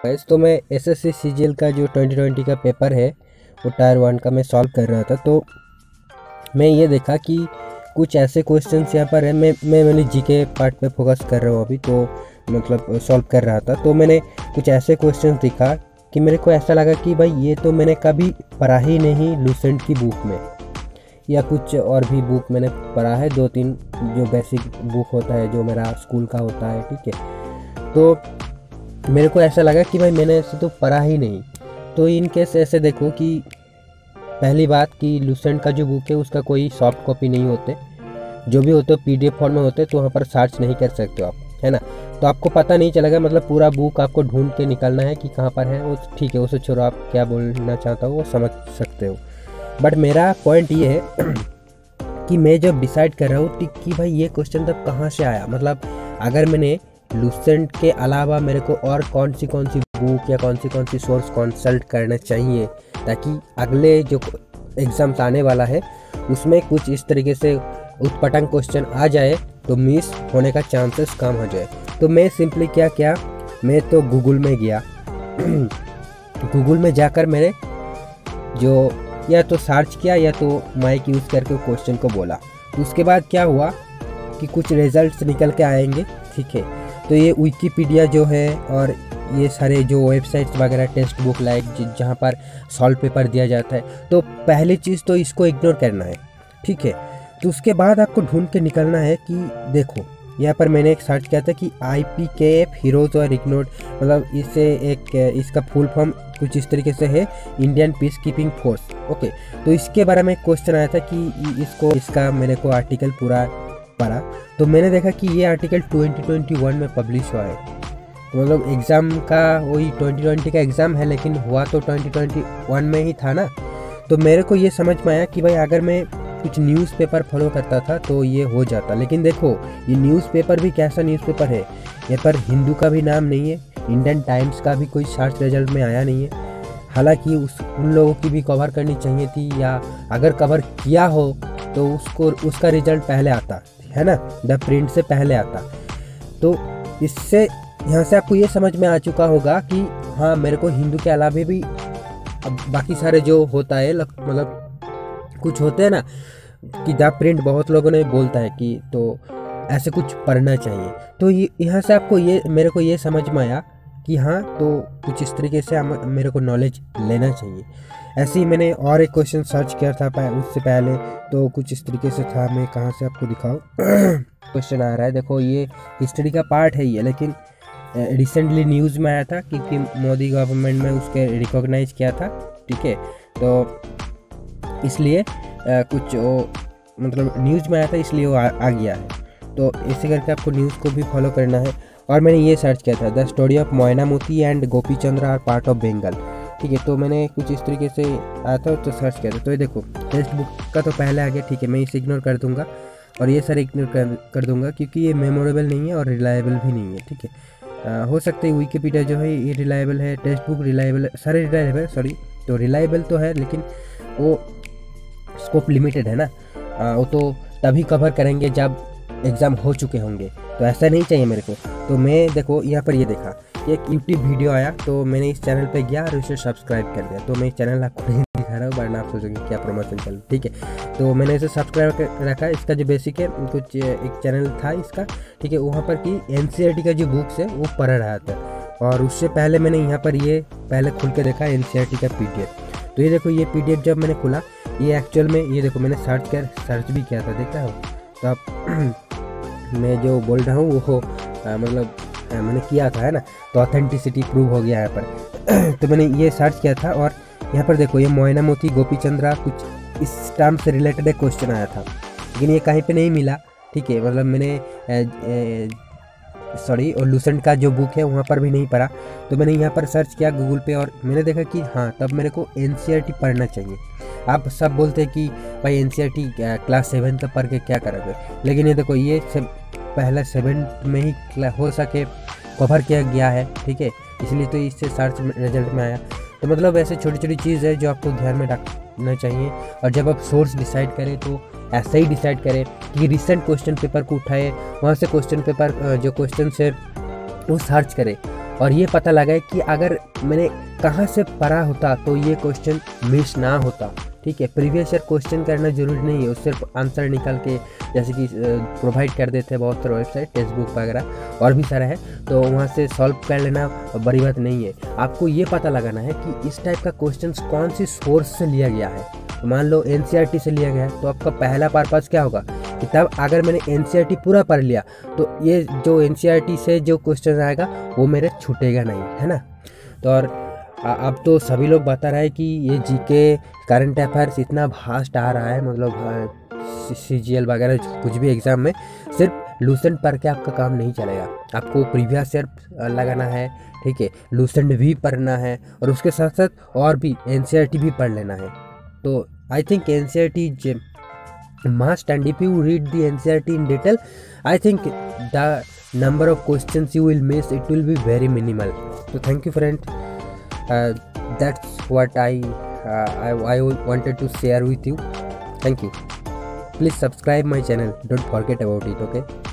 Guys, तो मैं SSC CGL का जो 2020 का पेपर है वो टायर 1 का मैं सॉल्व कर रहा था। तो मैं ये देखा कि कुछ ऐसे क्वेश्चंस यहाँ पर है। मैंने जीके पार्ट पे फोकस कर रहा हूँ अभी, तो मतलब सॉल्व कर रहा था। तो मैंने कुछ ऐसे क्वेश्चंस दिखा कि मेरे को ऐसा लगा कि भाई ये तो मैंने कभी पढ़ा ही नहीं लूसेंट की बुक में, या कुछ और भी बुक मैंने पढ़ा है, 2-3 जो बेसिक बुक होता है जो मेरा स्कूल का होता है, ठीक है। तो मेरे को ऐसा लगा कि भाई मैंने ऐसे तो पढ़ा ही नहीं। तो इन केस ऐसे देखो कि पहली बात कि लूसेंट का जो बुक है उसका कोई सॉफ्ट कॉपी नहीं होते, जो भी होते हो पीडीएफ फॉर्म में होते, तो वहाँ पर सर्च नहीं कर सकते हो आप, है ना। तो आपको पता नहीं चलेगा, मतलब पूरा बुक आपको ढूंढ के निकालना है कि कहाँ पर है वो, ठीक है। उसे छोड़ो, आप क्या बोलना चाहता हो वो समझ सकते हो। बट मेरा पॉइंट ये है कि मैं जब डिसाइड कर रहा हूँ कि भाई ये क्वेश्चन तब कहाँ से आया, मतलब अगर मैंने लूसेंट के अलावा मेरे को और कौन सी बुक या कौन सी सोर्स कंसल्ट करना चाहिए, ताकि अगले जो एग्ज़ाम्स आने वाला है उसमें कुछ इस तरीके से उत्पटंग क्वेश्चन आ जाए तो मिस होने का चांसेस कम हो जाए। तो मैं सिंपली क्या किया, मैं तो गूगल में गया गूगल में जाकर मेरे जो या तो सर्च किया या तो माइक यूज़ करके क्वेश्चन को बोला। तो उसके बाद क्या हुआ कि कुछ रिजल्ट्स निकल के आएंगे, ठीक है। तो ये विकिपीडिया जो है और ये सारे जो वेबसाइट्स वगैरह टेक्स्ट बुक लाइक जहाँ पर सॉल्व पेपर दिया जाता है, तो पहली चीज़ तो इसको इग्नोर करना है, ठीक है। तो उसके बाद आपको ढूंढ के निकलना है कि देखो यहाँ पर मैंने एक सर्च किया था कि IPKF हीरोज़ और इग्नोर्ड, मतलब इससे एक इसका फुल फॉर्म कुछ इस तरीके से है, Indian peace keeping force, okay. तो इसके बारे में एक क्वेश्चन आया था कि इसका मैंने को आर्टिकल पूरा पढ़ा, तो मैंने देखा कि ये आर्टिकल 2021 में पब्लिश हुआ है। तो मतलब एग्ज़ाम का वही 2020 का एग्ज़ाम है, लेकिन हुआ तो 2021 में ही था ना। तो मेरे को ये समझ में आया कि भाई अगर मैं कुछ न्यूज़पेपर फॉलो करता था तो ये हो जाता। लेकिन देखो ये न्यूज़पेपर भी कैसा न्यूज़पेपर है, यहाँ पर हिंदू का भी नाम नहीं है, इंडियन टाइम्स का भी कोई सर्च रिजल्ट में आया नहीं है। हालांकि उन लोगों की भी कवर करनी चाहिए थी, या अगर कवर किया हो तो उसका रिजल्ट पहले आता है ना, द प्रिंट से पहले आता। तो इससे यहाँ से आपको ये समझ में आ चुका होगा कि हाँ, मेरे को हिंदू के अलावा भी अब बाकी सारे जो होता है, मतलब कुछ होते हैं ना कि द प्रिंट बहुत लोगों ने बोलता है कि, तो ऐसे कुछ पढ़ना चाहिए। तो यहाँ से आपको मेरे को ये समझ में आया कि हाँ, तो कुछ इस तरीके से मेरे को नॉलेज लेना चाहिए। ऐसे ही मैंने और एक क्वेश्चन सर्च किया था उससे पहले, तो कुछ इस तरीके से था। मैं कहाँ से आपको दिखाऊँ क्वेश्चन आ रहा है, देखो ये हिस्ट्री का पार्ट है ये, लेकिन रिसेंटली न्यूज़ में आया था क्योंकि मोदी गवर्नमेंट में उसके रिकॉग्नाइज किया था, ठीक है। तो इसलिए कुछ वो मतलब न्यूज़ में आया था, इसलिए वो आ गया है। तो ऐसे करके आपको न्यूज़ को भी फॉलो करना है। और मैंने ये सर्च किया था, the story of Moina Moti and Gopi Chandra are part of Bengal, ठीक है। तो मैंने कुछ इस तरीके से आया था तो सर्च किया था। तो ये देखो टेक्स्ट बुक का तो पहले आ गया, ठीक है। मैं इसे इग्नोर कर दूंगा और ये सारे इग्नोर कर दूंगा क्योंकि ये मेमोरेबल नहीं है और रिलायबल भी नहीं है, ठीक है। हो सकता है विकिपीडिया जो है ये रिलायबल है, टेक्स्ट बुक रिलायबल, सारे रिलायबल, सॉरी। तो रिलायबल तो है, लेकिन वो स्कोप लिमिटेड है ना, वो तो तभी कवर करेंगे जब एग्ज़ाम हो चुके होंगे। तो ऐसा नहीं चाहिए मेरे को। तो मैं देखो यहाँ पर ये देखा एक यूट्यूब वीडियो आया, तो मैंने इस चैनल पे गया और उसे सब्सक्राइब कर दिया। तो मैं इस चैनल आपको नहीं दिखा रहा हूँ, वरना आप सोचोगे क्या प्रमोशन चल, ठीक है। तो मैंने इसे सब्सक्राइब कर रखा। इसका जो बेसिक है, कुछ एक चैनल था इसका, ठीक है। वहाँ पर कि NCERT का जो बुक्स है वो पढ़ रहा था, और उससे पहले मैंने यहाँ पर ये पहले खुल के देखा NCERT का PDF। तो ये देखो ये PDF जब मैंने खुला, ये एक्चुअल में ये देखो मैंने सर्च भी किया था, देखा हो। तो आप मैं जो बोल रहा हूँ वो मतलब मैंने किया था, है ना। तो ऑथेंटिसिटी प्रूव हो गया यहाँ पर तो मैंने ये सर्च किया था, और यहाँ पर देखो ये मोइना मोती गोपी चंद्रा कुछ इस टर्म से रिलेटेड एक क्वेश्चन आया था, लेकिन ये कहीं पे नहीं मिला, ठीक है। मतलब मैंने सॉरी, और लूसेंट का जो बुक है वहाँ पर भी नहीं पढ़ा। तो मैंने यहाँ पर सर्च किया गूगल पे, और मैंने देखा कि हाँ, तब मेरे को NCERT पढ़ना चाहिए। आप सब बोलते हैं कि भाई NCERT क्लास 7 तक पढ़ के क्या करोगे, लेकिन ये देखो ये पहला 7 में ही हो सके कवर किया गया है, ठीक है। इसलिए तो इससे सर्च रिजल्ट में आया। तो मतलब ऐसे छोटी छोटी चीज़ है जो आपको ध्यान में रखना चाहिए। और जब आप सोर्स डिसाइड करें तो ऐसा ही डिसाइड करें कि रिसेंट क्वेश्चन पेपर को उठाए, वहाँ से क्वेश्चन पेपर जो क्वेश्चन है वो सर्च करें, और ये पता लगा है कि अगर मैंने कहाँ से पढ़ा होता तो ये क्वेश्चन मिस ना होता। ठीक है, प्रीवियस ईयर क्वेश्चन करना जरूरी नहीं है, उससे आंसर निकाल के जैसे कि प्रोवाइड कर देते हैं बहुत सारे वेबसाइट, टेक्स्ट वगैरह और भी सारा है, तो वहाँ से सॉल्व कर लेना बड़ी बात नहीं है। आपको ये पता लगाना है कि इस टाइप का क्वेश्चन कौन सी सोर्स से लिया गया है। तो मान लो NCERT से लिया गया है, तो आपका पहला पर्पज़ क्या होगा कि तब अगर मैंने NCERT पूरा पढ़ लिया तो ये जो NCERT से जो क्वेश्चन आएगा वो मेरे छूटेगा नहीं, है ना। तो और अब तो सभी लोग बता रहे हैं कि ये जीके करंट अफेयर्स इतना भास्ट आ रहा है, मतलब CGL वगैरह कुछ भी एग्ज़ाम में सिर्फ लूसेंट पढ़ के आपका काम नहीं चलेगा, आपको प्रीवियस ईयर लगाना है। ठीक है, लूसेंट भी पढ़ना है और उसके साथ साथ और भी NCERT भी पढ़ लेना है। तो I think NCERT must, and if you read the NCERT in detail, I think the number of questions you will miss, it will be very minimal. So thank you friend, that's what I wanted to share with you. Thank you. Please subscribe my channel, don't forget about it. Okay.